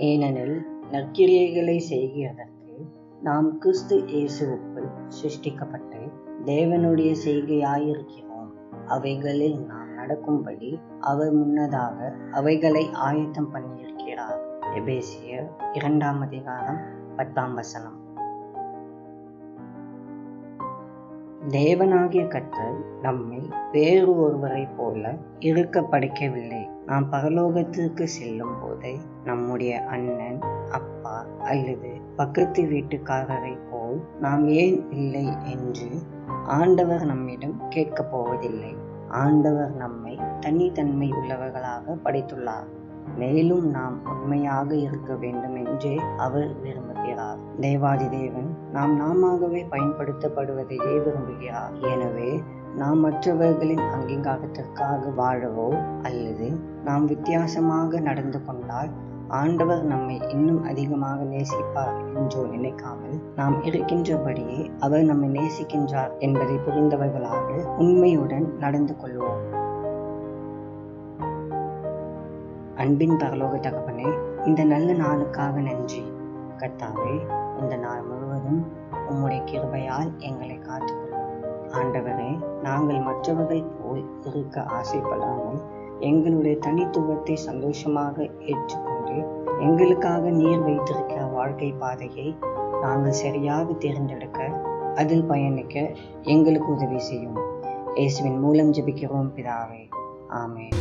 ஏனெனில் நற்கிரியைகளை செய்கிறதற்கு நாம் கிறிஸ்து இயேசுவுக்குள் சிருஷ்டிக்கப்பட்டு தேவனுடைய செய்கையாயிருக்கிறோம். அவைகளில் நாம் நடக்கும்படி அவர் முன்னதாக அவைகளை ஆயத்தம் பண்ணியிருக்கிறார். எபேசியர் 2:10. தேவனாகிய கர்த்தர் நம்மை வேறு ஒருவரை போல இருக்க படைக்கவில்லை. நாம் பரலோகத்திற்கு செல்லும் போதே நம்முடைய அண்ணன், அப்பா அல்லது பக்கத்து வீட்டுக்காரரை போல் நாம் ஏன் இல்லை என்று ஆண்டவர் நம்மிடம் கேட்கப் போவதில்லை. ஆண்டவர் நம்மை தனித்தன்மை உள்ளவர்களாக படைத்துள்ளார். மேலும் நாம் உண்மையாக இருக்க வேண்டும் என்றே அவர் விரும்புகிறார். தேவாதி தேவன் நாம் நாமாகவே பயன்படுத்தப்படுவதையே விரும்புகிறார். எனவே நாம் மற்றவர்களின் அங்கீகாரத்திற்காக வாழவோ அல்லது நாம் வித்தியாசமாக நடந்து கொண்டால் ஆண்டவர் நம்மை இன்னும் அதிகமாக நேசிப்பார் என்றோ நினைக்காமல், நாம் இருக்கின்றபடியே அவர் நம்மை நேசிக்கின்றார் என்பதை புரிந்தவர்களாக உண்மையுடன் நடந்து கொள்வோம். அன்பின் பரலோக தகப்பனே, இந்த நல்ல நாளுக்காக நன்றி. கர்த்தாவே, இந்த நாள் முழுவதும் உம்முடைய கிருபையால் எங்களை காத்துக்கொள்ளும். ஆண்டவரே, நாங்கள் மற்றவர்கள் போல் இருக்க ஆசைப்படாமல் எங்களுடைய தனித்துவத்தை சந்தோஷமாக ஏற்றுக்கொண்டு எங்களுக்காக நீர் வைத்திருக்கிற வாழ்க்கை பாதையை நாங்கள் சரியாக தேர்ந்தெடுக்க, அதில் பயணிக்க எங்களுக்கு உதவி செய்யும். இயேசுவின் மூலம் ஜெபிக்கிறோம் பிதாவே. ஆமென்.